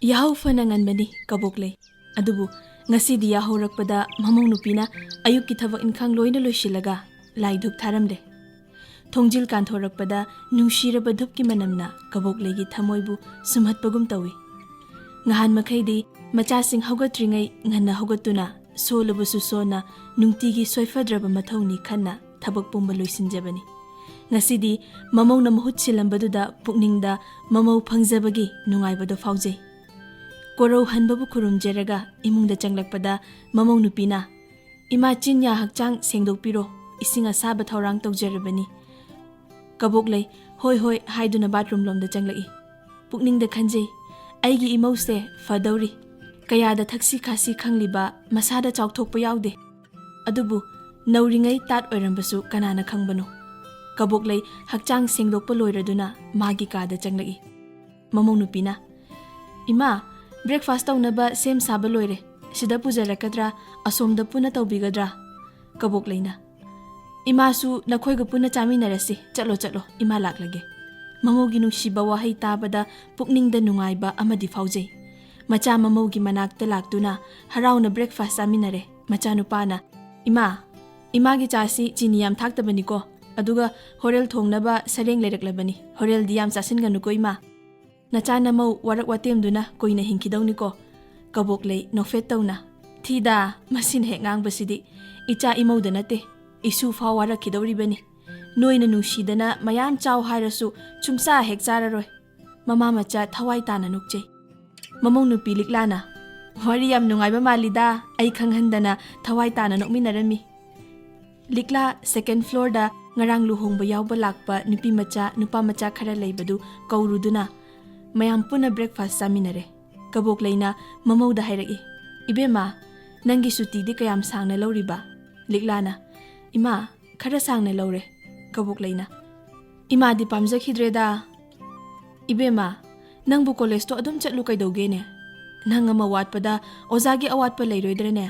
Yahaw fananganbani kaboklay. Adubu ngasidi yahawrakpada mamong nupina ayukki thabak inkhang loina loisilaga laiduk tharamde. Thongjil kanthorakpada nungshiraba dhupki manamna kaboklaygi thamoibu sumhatpagum tawi. Ngahan makhaidi machasing haugatringai nganna haugatuna solabusu sona nungtigi soifadraba mathawni khanna thabak pumba loisinjabani. Ngasidi mamong na mahut silambaduda pukningda mamau phangjabagi nungaibado faujai. Korau hanbabu kurumjeraga imungda changlakpada mamong nupina ima chinya hakchang sengdokpiro ising asaba thaurang tawjarabani. Kaboklay hoi hoi haiduna bathroom lomda changlai. Pukningda khanjai aigi imause fadawri kayada thaksi khasi khangliba masada chawthokpa yaude. Adubu nauringai tat oirambasu kanana khangbano. Kaboklay hakchang sengdokpa loiraduna magi kada changlai. Mamong nupina ima breakfast taunaba sem saba loire sida pujarakadra asomda puna tawbigadra. Kaboklayna imasu nakhoiga puna chaminarasi chalo ima laklage. Mamogi nungsiba wahai tabada pukningda nungaiba amadi faujai. Macha mamogi manakta laktuna harauna breakfast chaminare. Macha nupana imagi chasi chini yam thaktabani ko aduga horel thongnaba sareng leiraklabani horel di yam chasinga nuko ima. Nachana mau warak watemduna koina hinkidawni ko. Kaboklay nofet tawna thida masin he ngangbasidi icha imawda nate isu faw warak kidawribani. Noina nungsidana mayam chaw hairasu chumsa hek chararoy. Mama macha thawai tana nukjay. Mamong nupi liklana wari yam nungaiba malida ay khanghandana thawai tana nokminarami. Likla second floor da ngarang luhongba yawba lakpa nupi macha nupa macha khara leibadu kauruduna mayam puna breakfast saminare. Kaboklayna mamawda hairaki ibema nangi suti di kayam sangna lawriba. Liklana ima khara sangna lawre. Kaboklayna ima di pamjakhidreda. Ibema nangbu college to adum chatlu kaidawgene nang ama watpada ozagi awatpa leiroidrane.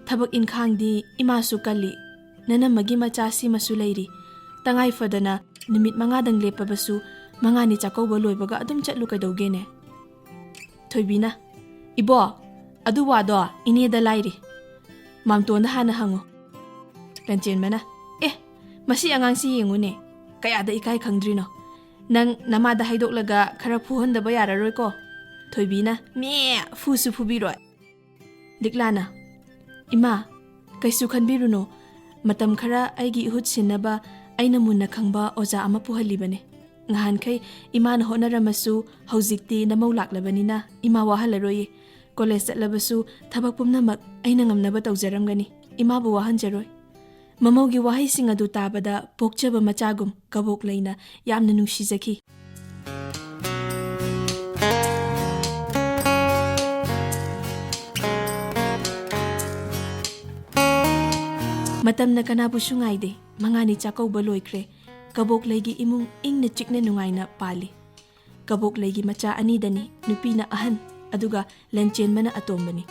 Thabak inkhang di ima su kalli nanamagi machasi masu leiri tangai fadana numit mangadang lepabasu mangani chakawba loibaga adum chatlu kaidawgene. Thoibina ibo adu wado ineda lairi mamtonda hana hango. Kanchenmana masi angangsi yengune kayada ikai khangdrino nang namada haidoklaga khara phuhondaba yararoi ko. Thoibina me fusu phubiroi. Liklana ima kaisu khanbiruno matam khara aigi ihut sinaba aina munna khangba oja ama puhalibane. Ngahan khay imana honaramasu haujikti namau laklabanina ima wahalaroi. College chatlabasu thabak pumnamak aina ngamnaba tawjaramgani imabu wahanjaroi. Mamawgi wahaising adu tabada pokchaba machagum kaboklayna yamna nungsijaki. Matamna kanabu sungayde mangani chakawba loikre. Kaboklaygi imung ingna chikna nungaina pali. Kaboklaygi macha anidani nupina ahan aduga lanchenbana atombani.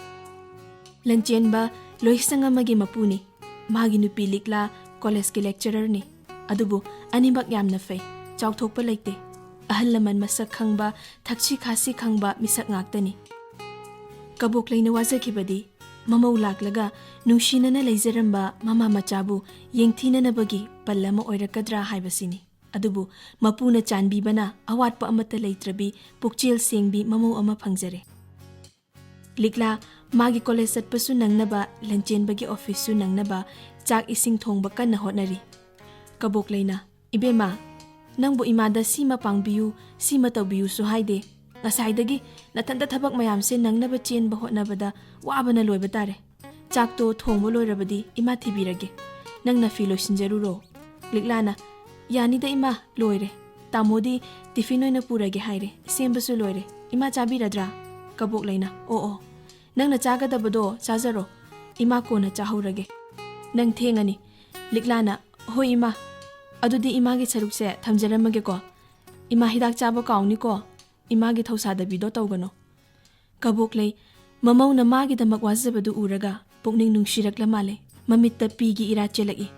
Lanchenba loisanga magi mapuni magi nupi likla college ki lecturer ni. Adubu animbak yamna fay chawthokpa laite ahal laman masak khangba thakchi khasi khangba misak ngaktani. Kaboklayna wazakibadi mamaw laklaga nungsinana leijaramba mama machabu yengthinanabagi pallama oirakadra haibasini. Adubu mapuna chanbibana awatpa amata leitrabi pukchil sengbi mamaw ama phangjare. Likla magi college satpasu nangnaba lanchenbagi office su nangnaba chak ising thongba kanna hotnari. Kaboklayna ibema nangbu imada sima pangbiyu sima tawbiyu su haide ngasaidagi nathanda thabak mayamse nangnaba chenba hotnabada wabana loiba tare. Chakto thongba loirabadi ima thibirage nangna filosinjaruro. Liklana yanida ima loire tamodi tiffin oina purage haire sembasu loire ima chabiradra. Kaboklayna oo nangna chagadabado chajaro ima kona chahaurage nang thengani. Liklana hoi ima adudi imagi sarukse thamjaramage ko ima hidak chaba kauni ko imagi thausadabida tawgano. Kaboklay mamawna magi damak wajabadu uraga pukning nungshirakla male mamitta pigi ira chelaki.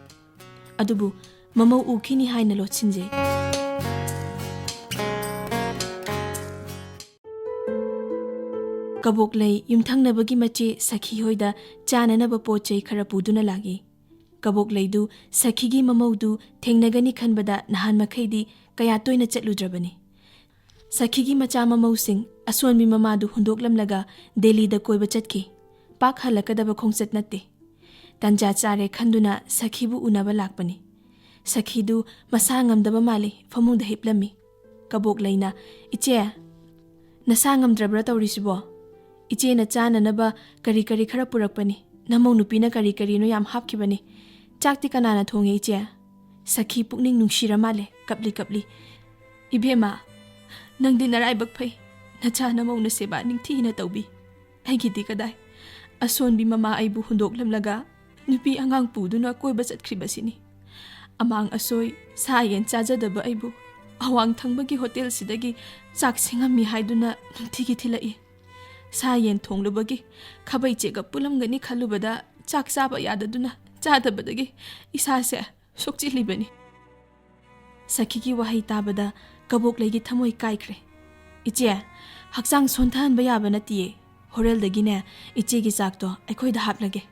Adubu mamaw ukhini haina lotsinje. Kaboklay yumthangnabagi mache Sakhi hoida chananaba pochai khara puduna lagi. Kaboklay du Sakhigi mamaudu thengnagani khanbada nahan makhaidi kaya toina chatludrabani. Sakhigi macha mamausing aswanmi mamadu hundoklamlaga Delhi da koiba chatki. Pak halakadaba khongchat natte. Tanja chare khanduna Sakhibu unaba lakpani. Sakhidu masa ngamdaba mali famungda hiplami. Kaboklayna iche nasa ngamdrabra tawrisibo. Iche na chananaba kari khara purakpani. Namau nupina kari no yam hapkibani. Chakti kanana thonge iche. Sakhi pukning nungshira male kapli. Ibema nangdi naraibak phai. Nacha namau na seba ningthi na tawbi. Aigidi kadai. Asonbi mama aibu hundoklamlaga nupi angang puduna koiba chatkribasini. Amang asoy sayen chajadaba aibu awang thangbagi hotel sidagi chak singami haiduna nungthigi thilai. Sayen thonglubagi khabai chega pulamgani khalubada chak chaba yadaduna chadabadagi isase sokchilibani. Sakhigi wahai tabada Kaboklay thamoi kaikre. Iche haksang sonthan bayaba natiye. Horel dagine iche gi chakto aikhoida haplage.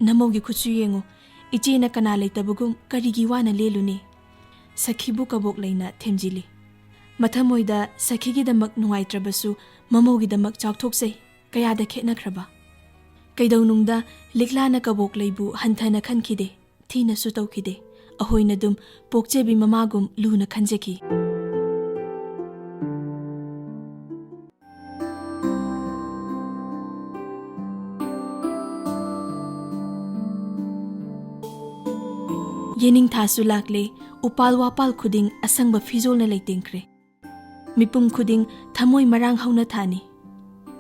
Namogi khuchu yengu iche na kana leitabugum karigi wana leluni. Sakhibu Kaboklayna themjili. Mathamoida Sakhigi damak nuaitrabasu mamogi damak chakthokse kayada khetnakraba. Kaidaunungda liklana Kaboklaybu hanthana khankide thina su tawkhide. Ahoina dum pokchebi mamagum luna khanjeki. Ningthouja lakle upal wapal khuding asangba fizol na leitingkre. Mipum khuding thamoi marang hauna thani.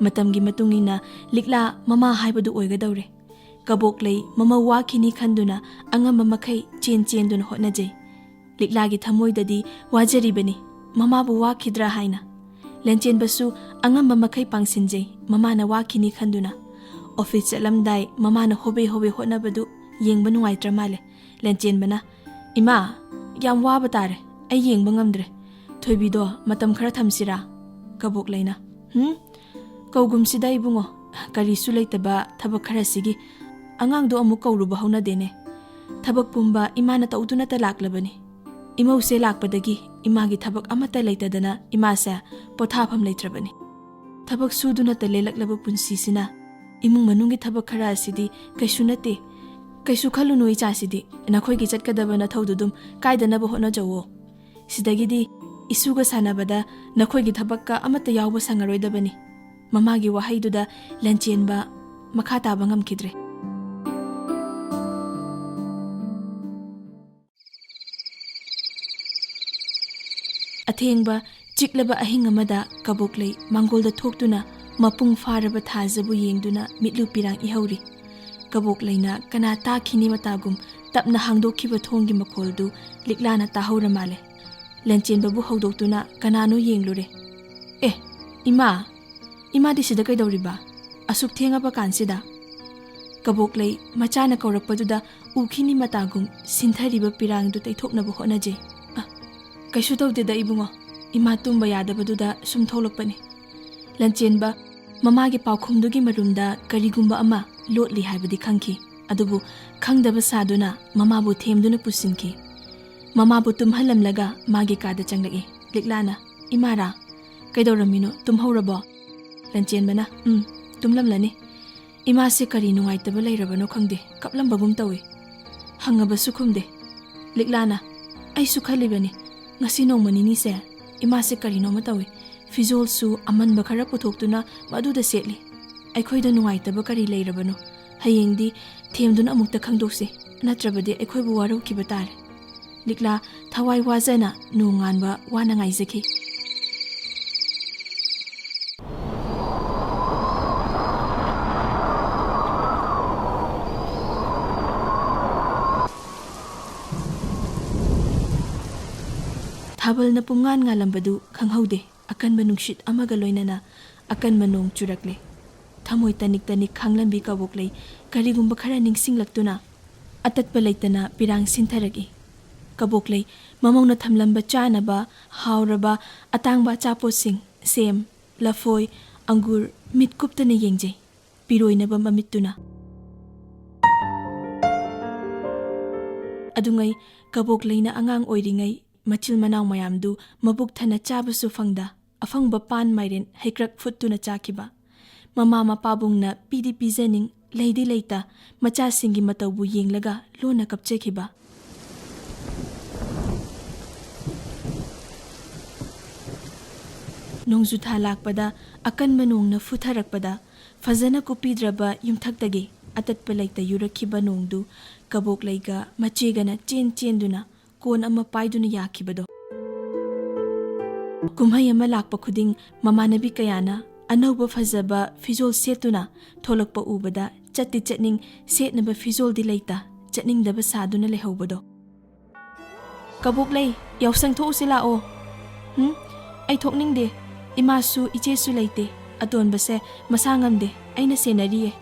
Matamgi matungina likla mama haibadu oigadawre. Kaboklay mama wakhini khanduna angamba makhai chen duna hotnajay. Liklagi thamoi dadi wajaribani mama bu wakhidra haina. Lenchen basu angamba makhai pangsinjay mama na wakhini khanduna. Office chalamdai mama na hobe hotnabadu yengba nuaitra male. Lenchen bana ima yam waba tare ay yengba ngamdre thoibido matam khara thamsira. Kaboklayna kaugumsida ibungo karisu leitaba thabak khara sigi angangdo amu kauruba hauna dene. Thabak pumba imana tauduna ta laklabani. Imause lakpadagi imagi thabak amata leitadana imasa pothafam leitrabani. Thabak suduna ta lelaklaba punsisina imung manungi thabak khara asidi kaisu nate. Kaisu khalunu ichasidi nakhoigi chatkadaba na thodudum kaidanaba hotna jawo. Sidagidi isuga sanabada nakhoigi thabakka amata yawba sangaroidabani. Mamagi wahaiduda lanchenba makha taba ngamkidre. Athengba chiklaba ahing amada Kaboklay Mangolda thoktuna mapung faraba thajabu yengduna mitlu pirang ihauri. Kaboklayna kana takhini matagum tapna hangdokhiba thonggi makoldu liklana tahora male. Lenchen babu haudoktuna kanano yenglure. Ima di sida kaidawriba asuk thengaba kansida. Kaboklay machana kaurakpaduda ukhini matagum sinthariba pirangdu taithoknaba hotnaje. Kaisu tawdeda ibungo ima tumba yadabaduda sum tholokpani. Lenchenba mamagi paukhumdugi marumda karigumba ama lotli haibadi khangki adubu khangdaba saduna mamabu themduna pusinki. Mamabu tumhalamlaga magi kada changlagi. Liklana imara kaidawramino tumhaurabo. Lenchenbana tumlamlani. Ima se kari nungaitaba lairabano khangde kaplambagum tawi. Hangaba sukhumde. Liklana ai sukhalibani ngasi nongmanini se ima se kari noma tawi. Fizol su amanba khara puthoktuna maduda setli. Aikhoida nungaitaba kari leirabano. Hayengdi themduna amukta khangdokse natrabade aikhoibu waraukiba tare. Likla thawai wazana nunganba wana ngaizaki. Thabal na pungan nga lambadu khanghaude akanba nungshit amaga loinana akanba nong churakle. Thamoy tanik khanglambi Kaboklay karigumba khara ningsinglaktuna atatpa leitana pirang sintharagi. Kaboklay mamongna thamlamba chanaba hauraba atangba chaposing sem lafoi Angur mit kuptana yengjay, piroynaba mamittuna. Adungay kabok layna angang oiringay machil manaw mayamdu mabuk thana chabasu fangda afangba pan mairen hekrak futtuna chakiba. Mama mapabungna pidi pizaning Lady Leita, macha singi matawbu yenglaga lona kapchekiba. Nongzu thalakpada akan manong na futharakpada fazana kupidraba yumthakdagi atatpa Leita yurakiba nongdu kabok layga machegana chen kon ama paiduna yakibado. Kumhay ama lakpa khuding mamanabi kayana anawba fazaba fizol setuna tholakpa ubada chatning setnaba fizol di Leita chatning daba saduna lehobado. Kabok lay yawsang tho sila o. Ay thokning de imasu ichesu leite aton base masangam de aina senari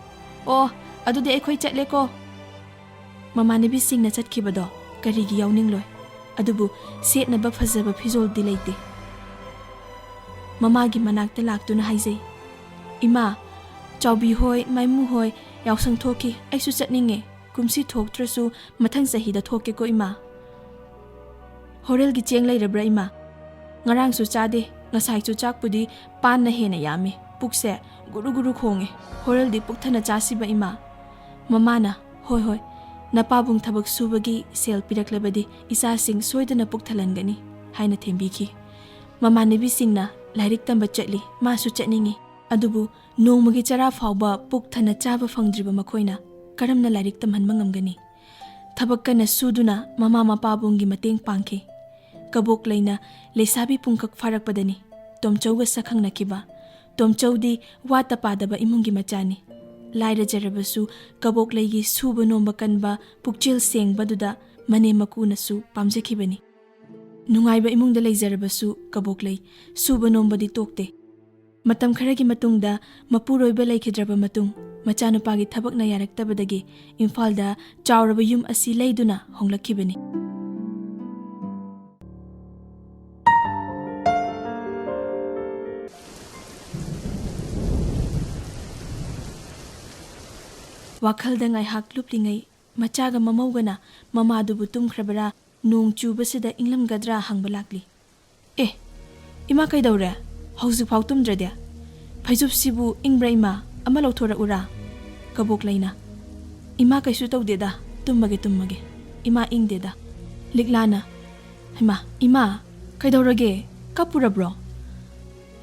o adu de ekhoi chatle ko. Mamanabi sing na chatkibado karigi yawning loy adubu setnaba fazaba fizol di Leite. Mamagi manakta laktuna haizay. Ima, chawbi hoy, maimu hoy, yawsang thoki, aisu chatninge, kumsi thoktrasu mathang sahida thoke ko ima. Horel gi cheng lairabra ima. Ngarang su chade, ngasai su chakpudi pan na hena yame, pukse, guru khonge, horel di pukthana chasiba ima. Mamana, hoy, napabung thabak subagi sel piraklabadi isa sing soidana pukthalangani, haina thembiki. Mamanabi singna lairik tamba chatli masu chatningi adubu nongmagi chara fawba puk thana chaba fangdriba makoina karamna lairik tamhanba ngamgani. Thabak kana suduna mama mapabunggi mateng pangki. Kabok layna leisabi pungkak farakpadani tomchauga sakhang nakiba. Tomchaudi wata padaba imungi machani. Laira jarabasu kabok laygi suba nomba kanba pukchil sengbaduda mane makunasu pamjakibani. Nungayba imungda leizarabasu kabok lay suba nombadi tokte. Matam kharagi matungda mapuroyba leikhidraba matung machanupagi thabak na yaraktabadagi Imphaalda chawraba yum asi leiduna honglakibani. Wakhalda ngaihak luplingay machaga mamawgana mamadubu tumkhrabara nong chubasida inglamgadra hangbalakli. Ima kaidawre hauzik phau tumdrade phaijub sibu ingbra ima ama lauthora ura. Kabok layna ima kaisu tawdeda tummage ima ingdeda. Liklana ima kaidawrage kapurabro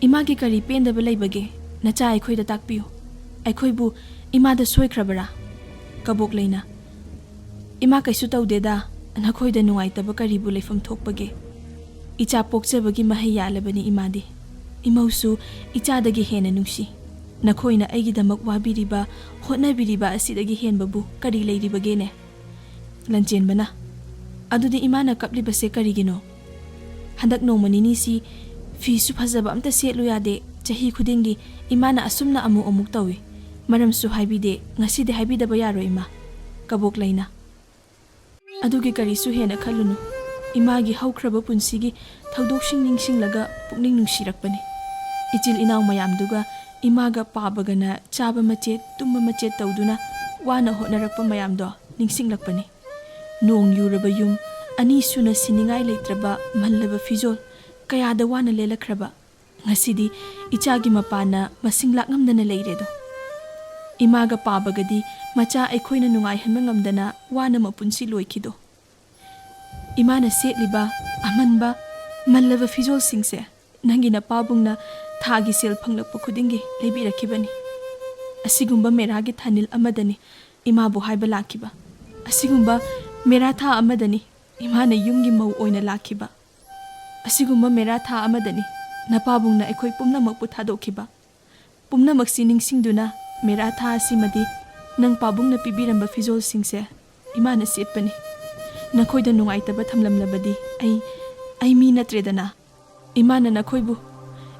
ima gi kari pendaba leibage nacha aikhoida takpiyo aikhoibu imada soikrabara. Kabok layna ima kaisu tawdeda nakhoida nungaitaba karibu leifam thokpage icha pokchabagi mahai yalabani imadi imausu ichadagi hena nungsi nakhoina aigidamak wabiriba hotnabiriba asidagi henbabu kari leiribagene lanjenbana adudi imana kaplibase karigino handak nomanini si fisu phajaba amta setlu yade chahi khudingi imana asumna amuk tawi maramsu haibide ngaside haibidaba yaro ima. Kabok layna adugi karisu hena khalunu imagi haukraba punsigi thaudoksing ningsinglaga pukning nungsirakpani. Ichil inaw mayamduga imaga pabagana chaba machet tumba machet tawduna wana hotnarakpa mayamdo ningsinglakpani. Nong yuraba yum ani suna siningai leitraba manlaba fizol kayada wana lelakraba ngasidi ichagi mapana masinglak ngamdana leiredo. Imaga pabagadi macha aikhoina nungai hanma ngamdana wana mapunsi loikido. Imana setliba amanba mallaba fizol singse nangi na pabungna thagi sel phanglakpa khudingi leibirakibani. Asigumba meragi thanil amadani imabu haiba lakiba. Asigumba meratha amadani imana yumgi mau oina lakiba. Asigumba meratha amadani napabungna aikhoi pumnamak pu thadokiba. Pumnamak siningsingduna meratha asimadi nang pabungna pibiramba fizol singse imana setpani. Nakhoida nungaitaba thamlamlabadi ai mi natredana imana nakhoibu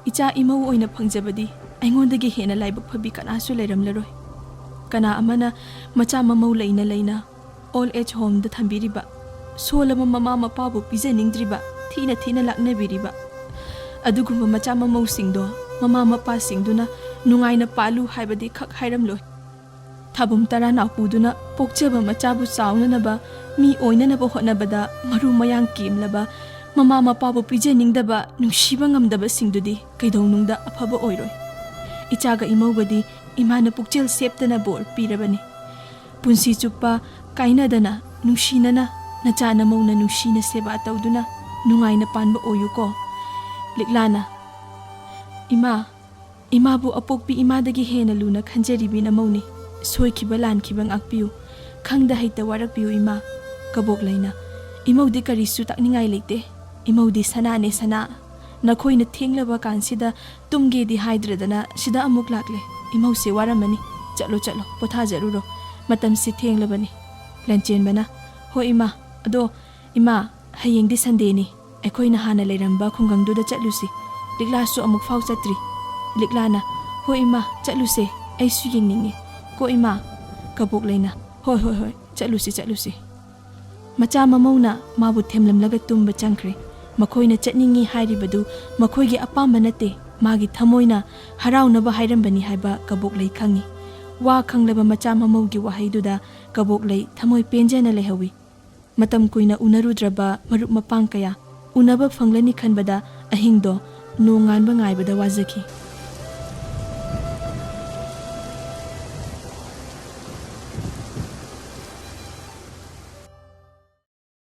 icha imau oina phangjabadi aingondagi hena laibak phabi kanasu leiramlaroi. Kana amana macha mamau leina all age home da thambiriba solama mama mapabu pijaningdriba thina laknabiriba adugumba macha mamau singdo mama mapa singduna ꯅꯨꯡꯉꯥꯏꯅ ꯄꯥꯜꯂꯨ ꯍꯥꯏꯕꯗꯤ ꯈꯛ ꯍꯥꯏꯔꯝꯂꯣꯏ ꯊꯥꯕꯨꯝ ꯇꯔꯥ ꯅꯥꯎꯄꯨꯗꯨꯅ ꯄꯣꯛꯆꯕ ꯃꯆꯥꯕꯨ ꯆꯥꯎꯅꯅꯕ ꯃꯤ ꯑꯣꯏꯅꯅꯕ ꯍꯣꯠꯅꯕꯗ ꯃꯔꯨ ꯃꯌꯥꯡ ꯀꯦꯝꯂꯕ ꯃꯃꯥ ꯃꯄꯥꯕꯨ ꯄꯤꯖꯅꯤꯡꯗꯕ ꯅꯨꯡꯁꯤꯕ ꯉꯝꯗꯕꯁꯤꯡꯗꯨꯗꯤ ꯀꯩꯗꯧꯅꯨꯡꯗ ꯑꯐꯕ ꯑꯣꯏꯔꯣꯏ ꯏꯆꯥꯒ ꯏꯃꯧꯒꯗꯤ ꯏꯃꯥꯅ ꯄꯨꯛꯆꯦꯜ ꯁꯦꯞꯇꯅ ꯕꯣꯔ ꯄꯤꯔꯕꯅꯤ ꯄꯨꯟꯁꯤ ꯆꯨꯞꯄ ꯀꯥꯏꯅꯗꯅ ꯅꯨꯡꯁꯤꯅꯅ ꯅꯆꯥ ꯅꯃꯧꯅ ꯅꯨꯡꯁꯤꯅ ꯁꯦꯕꯥ ꯇꯧꯗꯨꯅ ꯅꯨꯡꯉꯥꯏꯅ ꯄꯥꯟꯕ ꯑꯣꯏꯌꯨꯀꯣ ꯂꯤꯛꯂꯥꯅ ꯏꯃꯥꯕꯨ ꯑꯄꯣꯛꯄꯤ ꯏꯃꯥꯗꯒꯤ ꯍꯦꯟꯅ ꯂꯨꯅ ꯈꯟꯖꯔꯤꯕꯤ ꯅꯃꯧꯅꯤ ꯁꯣꯏꯈꯤꯕ ꯂꯥꯟꯈꯤꯕ ꯉꯥꯛꯄꯤꯌꯨ ꯈꯪꯗ ꯍꯩꯇ ꯋꯥꯔꯛꯄꯤꯌꯨ ꯏꯃꯥ ꯀꯕꯣꯛꯂꯩꯅ ꯏꯃꯧꯗꯤ ꯀꯔꯤꯁꯨ ꯇꯥꯛꯅꯤꯡꯉꯥꯏ ꯂꯩꯇꯦ ꯏꯃꯧꯗꯤ ꯁꯅꯥꯅꯦ ꯁꯅꯥ ꯅꯈꯣꯏꯅ ꯊꯦꯡꯂꯕ ꯀꯥꯟꯁꯤꯗ ꯇꯨꯝꯒꯦꯗꯤ ꯍꯥꯏꯗ꯭ꯔꯗꯅ ꯁꯤꯗ ꯑꯃꯨꯛ ꯂꯥꯛꯂꯦ ꯏꯃꯧꯁꯦ ꯋꯥꯔꯝꯃꯅꯤ ꯆꯠꯂꯣ ꯄꯣꯊꯥꯖꯔꯨꯔꯣ ꯃꯇꯝꯁꯤ ꯊꯦꯡꯂꯕꯅꯤ ꯂꯟꯆꯦꯟꯕꯅ ꯍꯣꯏ ꯏꯃꯥ ꯑꯗꯣ ꯏꯃꯥ ꯍꯌꯦꯡꯗꯤ ꯁꯟꯗꯦꯅꯤ ꯑꯩꯈꯣꯏꯅ ꯍꯥꯟꯅ ꯂꯩꯔꯝꯕ ꯈꯨꯡꯒꯪꯗꯨꯗ ꯆꯠꯂꯨꯁꯤ ꯂꯤꯛꯂꯥꯁꯨ ꯑꯃꯨꯛ ꯐꯥꯎ ꯆꯠꯇ꯭ꯔꯤ ꯂꯤꯛꯂꯥꯅ ꯍꯣꯏ ꯏꯃꯥ ꯆꯠꯂꯨꯁꯦ ꯑꯩꯁꯨ ꯌꯦꯡꯅꯤꯡꯉꯦ ꯀꯣ ꯏꯃꯥ ꯀꯕꯣꯛꯂꯩꯅ ꯍꯣꯏ ꯆꯠꯂꯨꯁꯤ ꯃꯆꯥ ꯃꯃꯧꯅ ꯃꯥꯕꯨ ꯊꯦꯝꯂꯝꯂꯒ ꯇꯨꯝꯕ ꯆꯪꯈ꯭ꯔꯦ ꯃꯈꯣꯏꯅ ꯆꯠꯅꯤꯡꯉꯤ ꯍꯥꯏꯔꯤꯕꯗꯨ ꯃꯈꯣꯏꯒꯤ ꯑꯄꯥꯝꯕ ꯅꯠꯇꯦ ꯃꯥꯒꯤ ꯊꯃꯣꯏꯅ ꯍꯔꯥꯎꯅꯕ ꯍꯥꯏꯔꯝꯕꯅꯤ ꯍꯥꯏꯕ ꯀꯕꯣꯛꯂꯩ ꯈꯪꯉꯤ ꯋꯥ ꯈꯪꯂꯕ ꯃꯆꯥ ꯃꯃꯧꯒꯤ ꯋꯥꯍꯩꯗꯨꯗ ꯀꯕꯣꯛꯂꯩ ꯊꯃꯣꯏ ꯄꯦꯟꯖꯅ ꯂꯩꯍꯧꯏ ꯃꯇꯝ ꯀꯨꯏꯅ ꯎꯅꯔꯨꯗ꯭ꯔꯕ ꯃꯔꯨꯞ ꯃꯄꯥꯡ ꯀꯌꯥ ꯎꯅꯕ ꯐꯪꯂꯅꯤ ꯈꯟꯕꯗ ꯑꯍꯤꯡꯗꯣ ꯅꯣꯡꯉꯥꯟꯕ ꯉꯥꯏꯕꯗ ꯋꯥꯖꯈꯤ